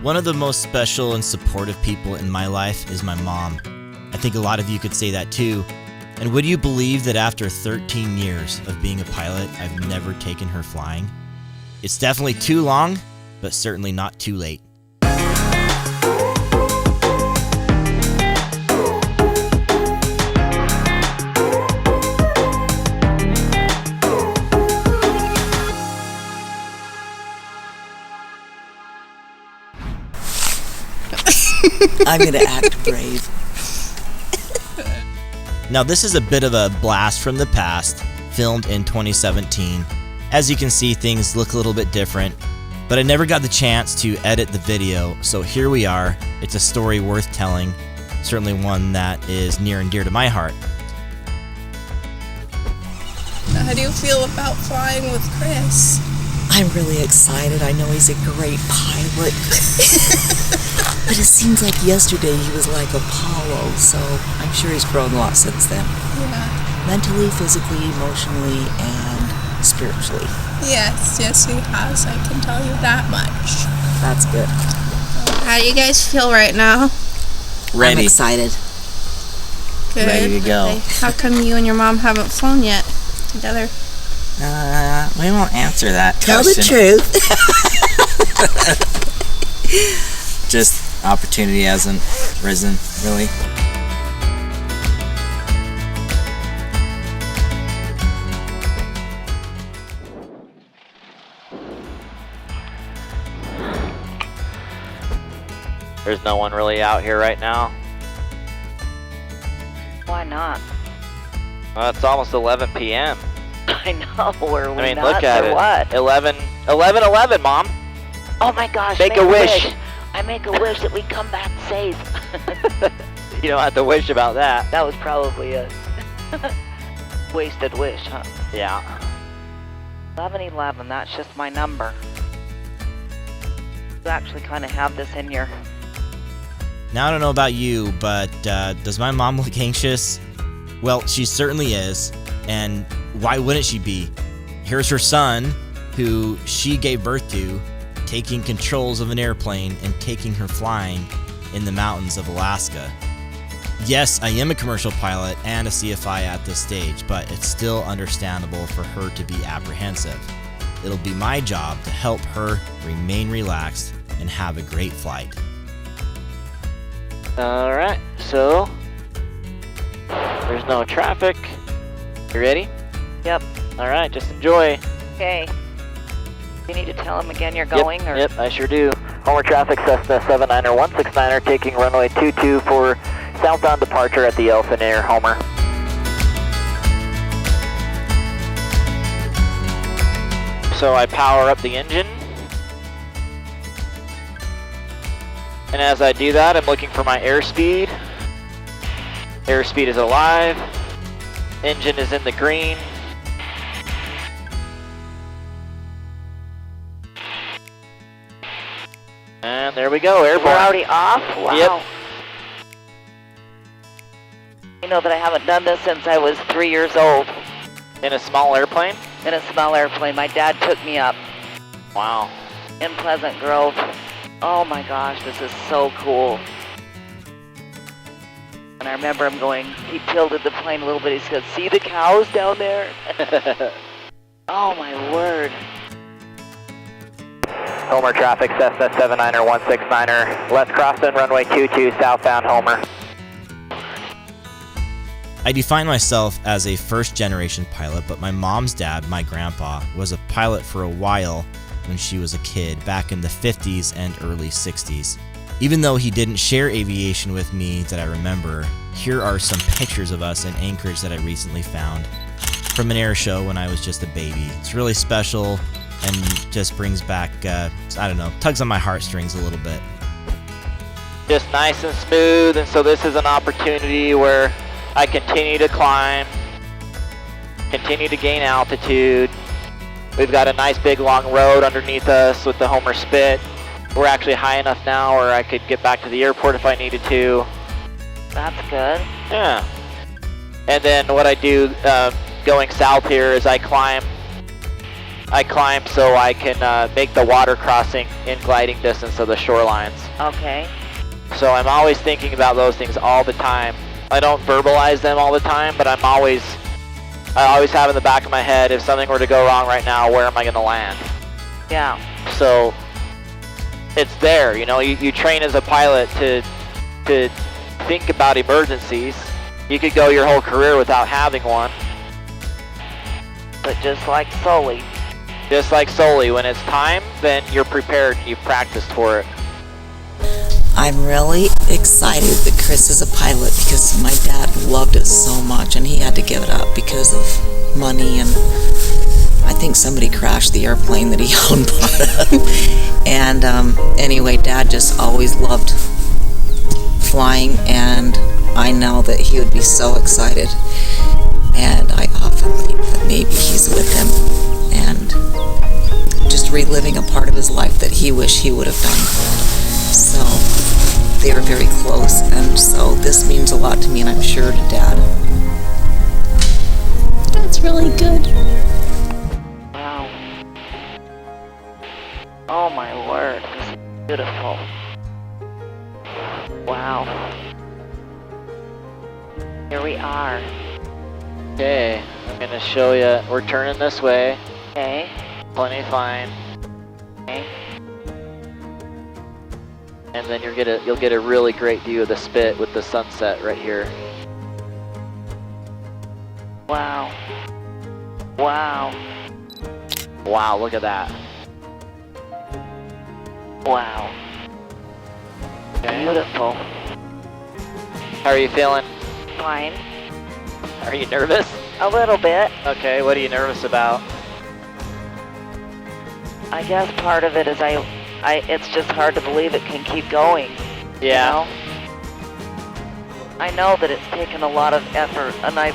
One of the most special and supportive people in my life is my mom. I think a lot of you could say that too. And would you believe that after 13 years of being a pilot, I've never taken her flying? It's definitely too long, but certainly not too late. I'm going to act brave. Now this is a bit of a blast from the past, filmed in 2017. As you can see, things look a little bit different, but I never got the chance to edit the video, so here we are. It's a story worth telling, certainly one that is near and dear to my heart. How do you feel about flying with Chris? I'm really excited. I know he's a great pilot. But it seems like yesterday he was like Apollo, so I'm sure he's grown a lot since then. Yeah. Mentally, physically, emotionally, and spiritually. Yes, he has. I can tell you that much. That's good. How do you guys feel right now? Ready. I'm excited. Good. Ready to go. Okay. How come you and your mom haven't flown yet together? We won't answer that Tell question. the truth. Just opportunity hasn't risen, really. There's no one really out here right now. Why not? It's almost 11 p.m. I know, were we I mean, not, look at or it. what? 11, Mom. Oh my gosh, Make a wish. I make a wish that we come back safe. You don't have to wish about that. That was probably a wasted wish, huh? Yeah. 1111, that's just my number. You actually kind of have this in your... Now I don't know about you, but does my mom look anxious? Well, she certainly is, and why wouldn't she be? Here's her son, who she gave birth to, taking controls of an airplane and taking her flying in the mountains of Alaska. Yes, I am a commercial pilot and a CFI at this stage, but it's still understandable for her to be apprehensive. It'll be my job to help her remain relaxed and have a great flight. Alright, so there's no traffic. You ready? Yep. Alright, just enjoy. Okay. You need to tell him again you're going, or... Yep, I sure do. Homer traffic, Cessna 79169er, taking runway 22 for southbound departure at the Elfin Air, Homer. So I power up the engine. And as I do that, I'm looking for my airspeed. Airspeed is alive. Engine is in the green. And there we go, airborne. We're already off? Wow. Yep. You know that I haven't done this since I was 3 years old. In a small airplane? In a small airplane. My dad took me up Wow. in Pleasant Grove. Oh my gosh, this is so cool. And I remember him going, he tilted the plane a little bit. He said, see the cows down there? Oh my word. Homer traffic, Cessna 79169er. Let's cross in runway 22 southbound, Homer. I define myself as a first-generation pilot, but my mom's dad, my grandpa, was a pilot for a while when she was a kid, back in the 50s and early 60s. Even though he didn't share aviation with me that I remember, here are some pictures of us in Anchorage that I recently found from an air show when I was just a baby. It's really special and just brings back, I don't know, tugs on my heartstrings a little bit. Just nice and smooth, and so this is an opportunity where I continue to climb, continue to gain altitude. We've got a nice big long road underneath us with the Homer Spit. We're actually high enough now where I could get back to the airport if I needed to. That's good. Yeah. And then what I do going south here is I climb I climb so I can make the water crossing in gliding distance of the shorelines. Okay. So I'm always thinking about those things all the time. I don't verbalize them all the time, but I always have in the back of my head, if something were to go wrong right now, where am I going to land? Yeah. So it's there, you know, you train as a pilot to think about emergencies. You could go your whole career without having one. But just like Sully. Just like Sully, when it's time, then you're prepared, you've practiced for it. I'm really excited that Chris is a pilot because my dad loved it so much and he had to give it up because of money, and I think somebody crashed the airplane that he owned part of. And anyway, Dad just always loved flying, and I know that he would be so excited, and I often think that maybe he's with him and just reliving a part of his life that he wished he would have done. So they were very close, and so this means a lot to me, and I'm sure to Dad. That's really good. Wow. Oh my word, this is beautiful. Wow. Here we are. Okay, I'm going to show you, we're turning this way. Okay. Plenty fine. Okay. And then you'll get a really great view of the spit with the sunset right here. Wow. Wow. Wow, look at that. Wow. Okay. Beautiful. How are you feeling? Fine. Are you nervous? A little bit. Okay, what are you nervous about? I guess part of it is it's just hard to believe it can keep going. Yeah. You know? I know that it's taken a lot of effort, and I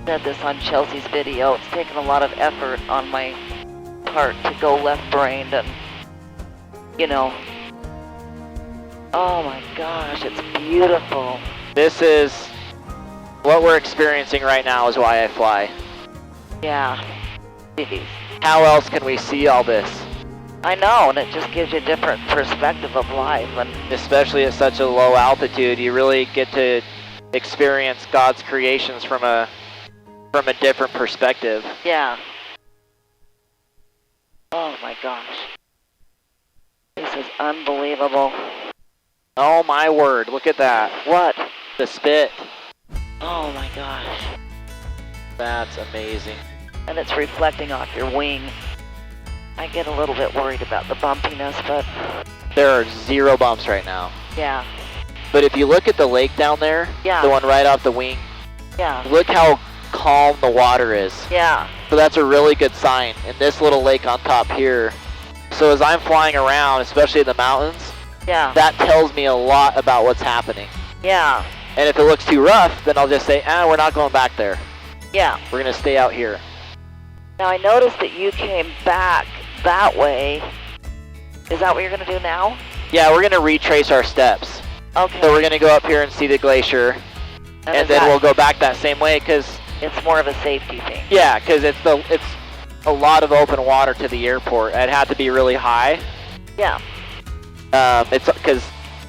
said this on Chelsea's video, it's taken a lot of effort on my part to go left-brained, and, you know, oh my gosh, it's beautiful. This is, what we're experiencing right now is why I fly. Yeah. Jeez. How else can we see all this? I know, and it just gives you a different perspective of life, and Especially at such a low altitude, you really get to experience God's creations from a different perspective. yeah. Oh my gosh. This is unbelievable. Oh my word, look at that. What? The spit. Oh my gosh. That's amazing. And it's reflecting off your wing. I get a little bit worried about the bumpiness, but There are 0 bumps right now. yeah, But if you look at the lake down there, Yeah. the one right off the wing, yeah, look how calm the water is. yeah, So that's a really good sign. And this little lake on top here. So as I'm flying around, especially in the mountains, yeah, that tells me a lot about what's happening. yeah, And if it looks too rough, then I'll just say, we're not going back there. yeah. We're going to stay out here. Now I noticed that you came back that way. Is that what you're going to do now? Yeah, we're going to retrace our steps. Okay. So we're going to go up here and see the glacier. And is then that- we'll go back that same way because, It's more of a safety thing. yeah, because it's a lot of open water to the airport. It'd have to be really high. Yeah, It's because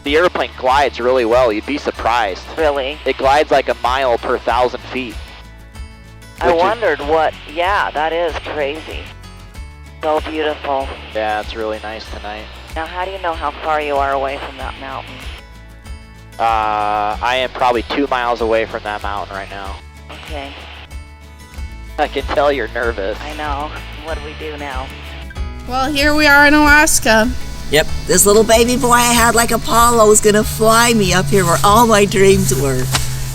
the airplane glides really well. You'd be surprised. really. It glides like a mile per 1,000 feet. I which is- wondered what, yeah, that is crazy. So beautiful. Yeah, it's really nice tonight. Now how do you know how far you are away from that mountain? I am probably 2 miles away from that mountain right now. Okay, I can tell you're nervous. I know. What do we do now? Well, here we are in Alaska. Yep, this little baby boy I had like Apollo was gonna fly me up here where all my dreams were.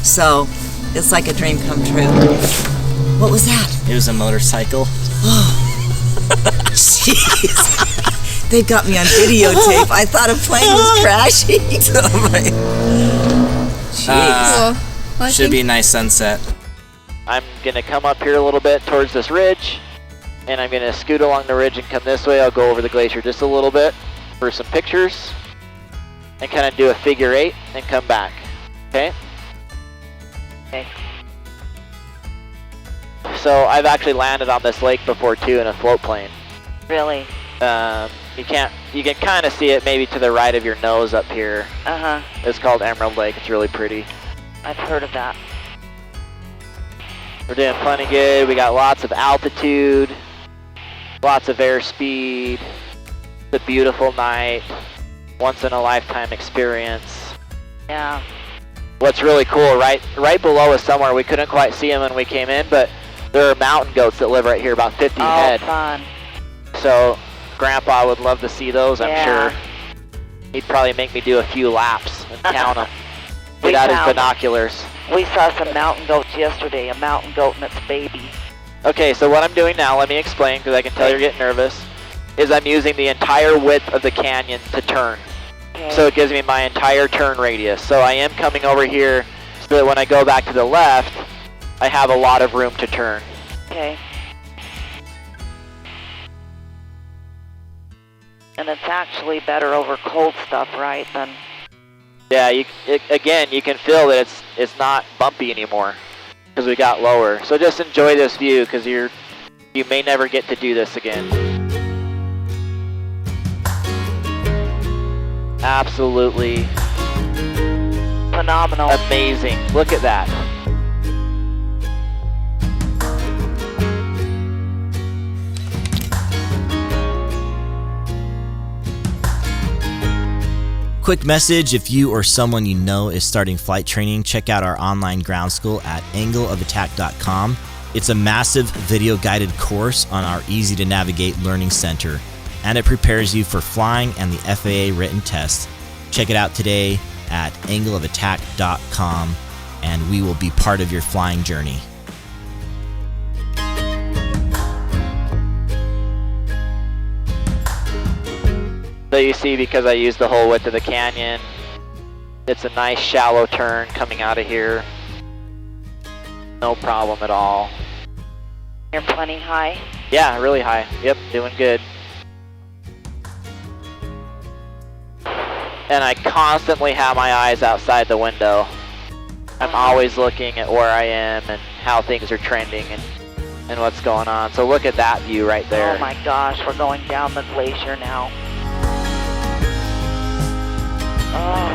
So, it's like a dream come true. What was that? It was a motorcycle. Jeez. They got me on videotape. I thought a plane was crashing. Oh my. Jeez. Well, I Should think be a nice sunset. I'm going to come up here a little bit towards this ridge, and I'm going to scoot along the ridge and come this way. I'll go over the glacier just a little bit for some pictures, and kind of do a figure 8 and come back. Okay? Okay. So I've actually landed on this lake before too in a float plane. Really? You can kind of see it maybe to the right of your nose up here. Uh-huh. It's called Emerald Lake. It's really pretty. I've heard of that. We're doing plenty good. We got lots of altitude, lots of airspeed. It's a beautiful night, once in a lifetime experience. Yeah. What's really cool, right below us somewhere, we couldn't quite see them when we came in, but there are mountain goats that live right here, about 50 head. Oh, fun. So Grandpa would love to see those, I'm Yeah. sure. He'd probably make me do a few laps and count them. We Get out his found 'em. binoculars. We saw some mountain goats yesterday, a mountain goat and its baby. Okay, so what I'm doing now, let me explain because I can tell you're getting nervous, is I'm using the entire width of the canyon to turn. Okay. So it gives me my entire turn radius. So I am coming over here so that when I go back to the left, I have a lot of room to turn. Okay. And it's actually better over cold stuff, right? Than Yeah, again, you can feel that it's not bumpy anymore because we got lower. So just enjoy this view because you may never get to do this again. Absolutely phenomenal. amazing. Look at that. Quick message, if you or someone you know is starting flight training, check out our online ground school at angleofattack.com. It's a massive video guided course on our easy to navigate learning center, and it prepares you for flying and the FAA written test. Check it out today at angleofattack.com, and we will be part of your flying journey. So you see, because I used the whole width of the canyon, it's a nice shallow turn coming out of here. No problem at all. You're plenty high. Yeah, really high. Yep, doing good. And I constantly have my eyes outside the window. I'm always looking at where I am and how things are trending and what's going on. So look at that view right there. Oh my gosh, we're going down the glacier now. Oh.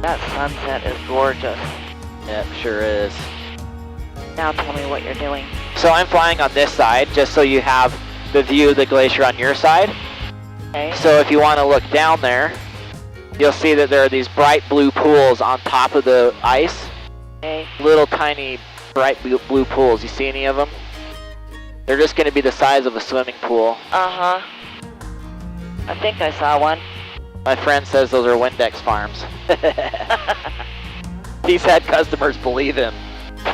That sunset is gorgeous. Yep, sure is. Now tell me what you're doing. So I'm flying on this side just so you have the view of the glacier on your side. Okay. So if you want to look down there, you'll see that there are these bright blue pools on top of the ice. Okay. Little tiny bright blue pools. You see any of them? They're just going to be the size of a swimming pool. Uh-huh. I think I saw one. My friend says those are Windex farms. He's had customers believe him.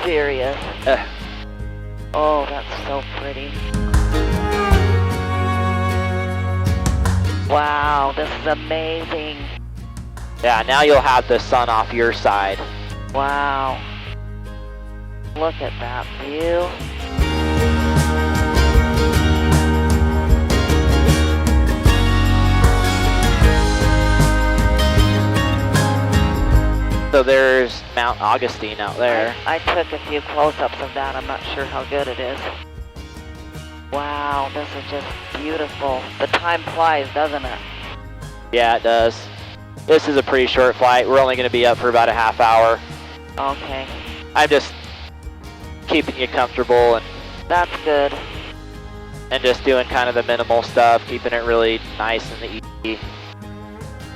Serious. Oh, that's so pretty. Wow, this is amazing. Yeah, now you'll have the sun off your side. Wow. Look at that view. So there's Mount Augustine out there. I took a few close-ups of that. I'm not sure how good it is. Wow, this is just beautiful. The time flies, doesn't it? Yeah, it does. This is a pretty short flight. We're only going to be up for about a half hour. Okay. I'm just keeping you comfortable That's good. and just doing kind of the minimal stuff, keeping it really nice and easy.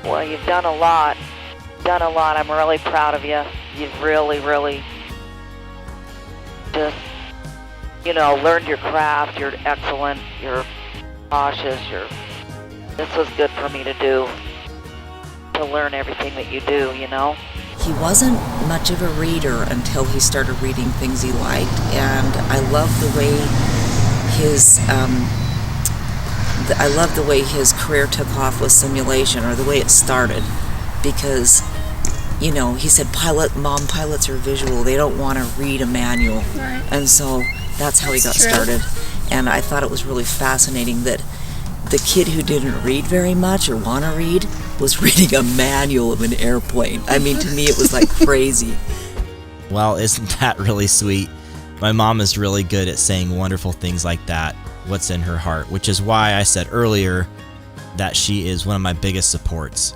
Well, you've done a lot. Done a lot. I'm really proud of you. You've really just, learned your craft. You're excellent. You're cautious. This was good for me to do. To learn everything that you do, He wasn't much of a reader until he started reading things he liked, and I love the way his career took off with simulation, or the way it started, because he said pilots are visual, they don't want to read a manual. Right. And so that's how he got That's true. started. And I thought it was really fascinating that the kid who didn't read very much or want to read was reading a manual of an airplane. I mean, to me it was like crazy. Well, isn't that really sweet? My mom is really good at saying wonderful things like that, what's in her heart, which is why I said earlier that she is one of my biggest supports.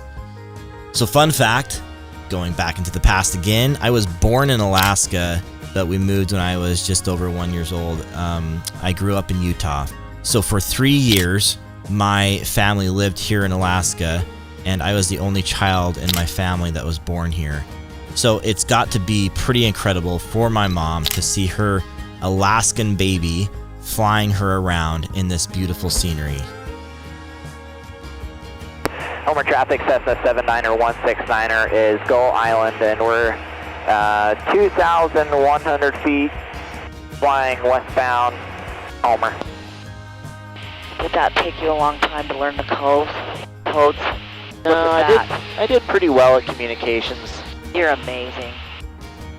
So fun fact, going back into the past again, I was born in Alaska, but we moved when I was just over 1 year old. I grew up in Utah. So for 3 years, my family lived here in Alaska, and I was the only child in my family that was born here. So it's got to be pretty incredible for my mom to see her Alaskan baby flying her around in this beautiful scenery. Homer traffic, Cessna 79er 169er is Gull Island, and we're 2,100 feet flying westbound. Homer. Did that take you a long time to learn the codes? No, I did pretty well at communications. You're amazing.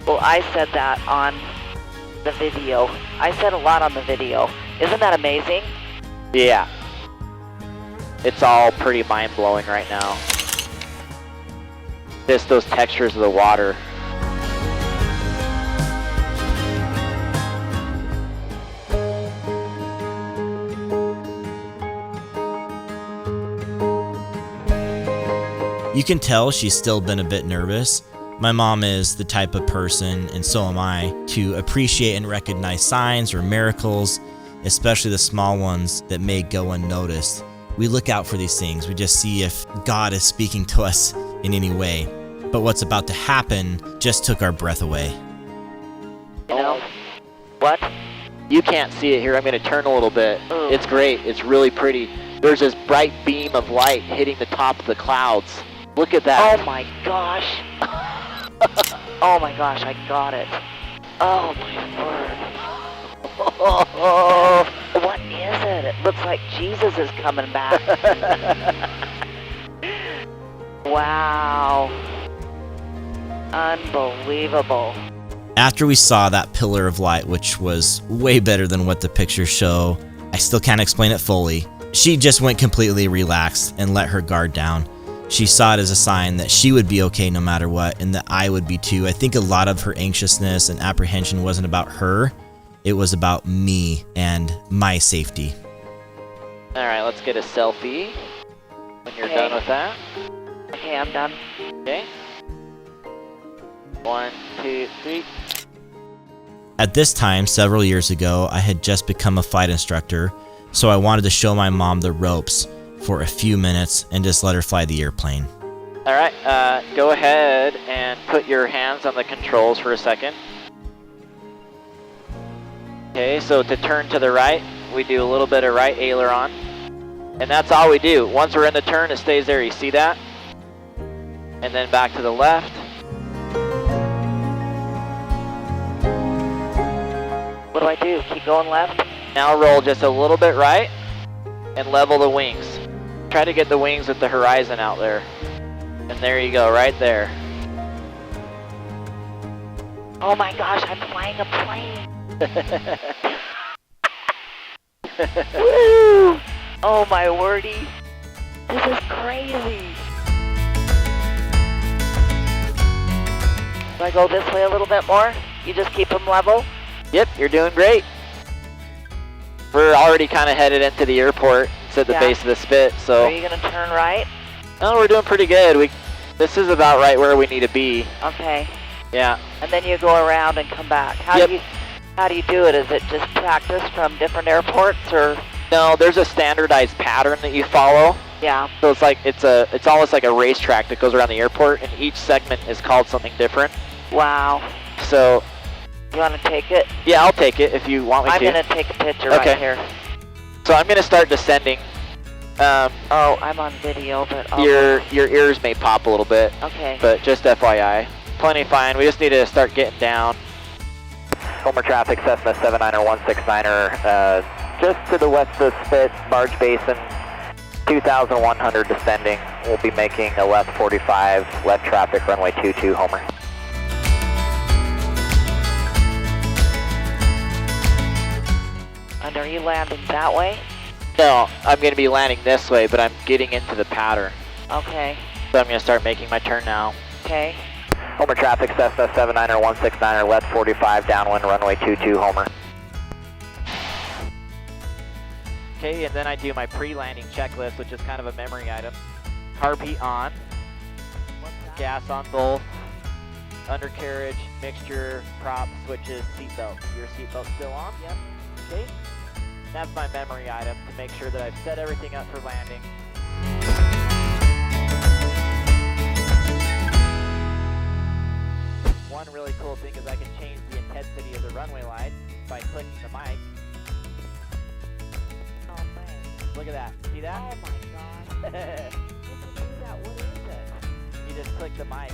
Well, I said that on the video. I said a lot on the video. Isn't that amazing? Yeah. It's all pretty mind-blowing right now. Just those textures of the water. You can tell she's still been a bit nervous. My mom is the type of person, and so am I, to appreciate and recognize signs or miracles, especially the small ones that may go unnoticed. We look out for these things. We just see if God is speaking to us in any way. But what's about to happen just took our breath away. You know? What? You can't see it here. I'm going to turn a little bit. Ooh. It's great. It's really pretty. There's this bright beam of light hitting the top of the clouds. Look at that. Oh my gosh. Oh my gosh, I got it. Oh my word. What is it? It looks like Jesus is coming back. Wow. Unbelievable. After we saw that pillar of light, which was way better than what the pictures show, I still can't explain it fully. She just went completely relaxed and let her guard down. She saw it as a sign that she would be okay no matter what, and that I would be too. I think a lot of her anxiousness and apprehension wasn't about her. It was about me and my safety. All right, let's get a selfie when you're done with that. Okay, I'm done. Okay. 1, 2, 3. At this time, several years ago, I had just become a flight instructor, so I wanted to show my mom the ropes for a few minutes and just let her fly the airplane. All right, go ahead and put your hands on the controls for a second. Okay, so to turn to the right, we do a little bit of right aileron. And that's all we do. Once we're in the turn, it stays there. You see that? And then back to the left. What do I do? Keep going left? Now roll just a little bit right and level the wings. Try to get the wings at the horizon out there. And there you go, right there. Oh my gosh, I'm flying a plane. Woo! Oh my wordy. This is crazy. Do I go this way a little bit more? You just keep them level? Yep, you're doing great. We're already kind of headed into the airport. It's at the base of the spit, so... Are you going to turn right? No, we're doing pretty good. This is about right where we need to be. Okay. Yeah. And then you go around and come back. How do you do it? Is it just practice from different airports, or? No, there's a standardized pattern that you follow. Yeah. So it's like it's almost like a racetrack that goes around the airport, and each segment is called something different. Wow. So. You want to take it? Yeah, I'll take it if you want me to. I'm going to take a picture right here. So I'm going to start descending. Oh, I'm on video, but your ears may pop a little bit. Okay. But just FYI, plenty fine. We just need to start getting down. Homer traffic, Cessna 79er 169er, just to the west of the Spit, Barge Basin, 2,100 descending. We'll be making a left 45, left traffic, runway 22, Homer. And are you landing that way? No, I'm going to be landing this way, but I'm getting into the pattern. Okay. So I'm going to start making my turn now. Okay. Homer traffic, Cessna 79er 169er, left 45, downwind, runway 22, Homer. Okay, and then I do my pre-landing checklist, which is kind of a memory item. Carb heat on, gas on both, undercarriage, mixture, prop, switches, seatbelt. Your seatbelt still on? Yep. Okay. That's my memory item to make sure that I've set everything up for landing. One really cool thing is I can change the intensity of the runway light by clicking the mic. Oh man. Look at that. See that? Oh my god. You can do that. What is it? You just click the mic.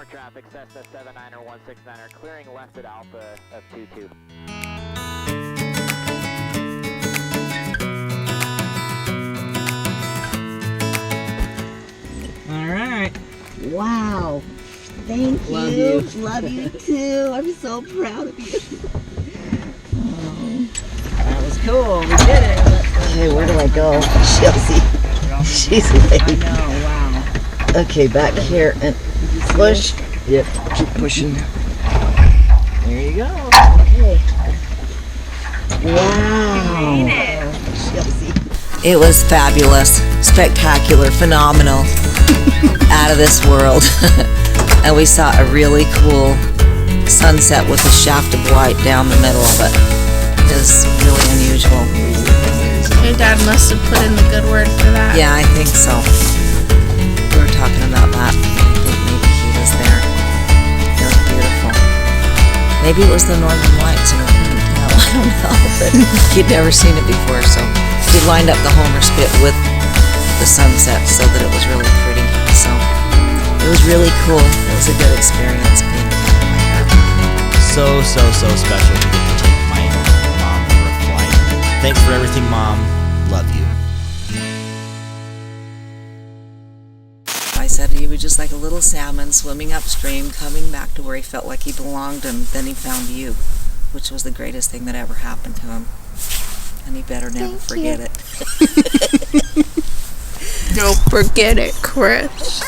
Traffic, Cessna 79er 169er, clearing left at Alpha of 22. All right. Wow. Thank you. Love you. Love you too. I'm so proud of you. That was cool. We did it. Okay, where do I go? Chelsea. She's late. I know. Wow. Okay, back here and push. Yep. Keep pushing. There you go. Okay. Wow. It was fabulous, spectacular, phenomenal, out of this world. And we saw a really cool sunset with a shaft of light down the middle of it. It was really unusual. Your dad must have put in the good word for that. Yeah, I think so. We were talking about that. I think maybe he was there. It was beautiful. Maybe it was the Northern Lights and we couldn't tell. I don't know, but he'd never seen it before, so he lined up the Homer spit with the sunset so that it was really pretty. So it was really cool. It was a good experience being a camp like that. So special to get to take my mom for a flight. Thanks for everything, Mom. Love you. I said he was just like a little salmon swimming upstream, coming back to where he felt like he belonged, and then he found you, which was the greatest thing that ever happened to him. And he better never forget it. Don't forget it, Chris.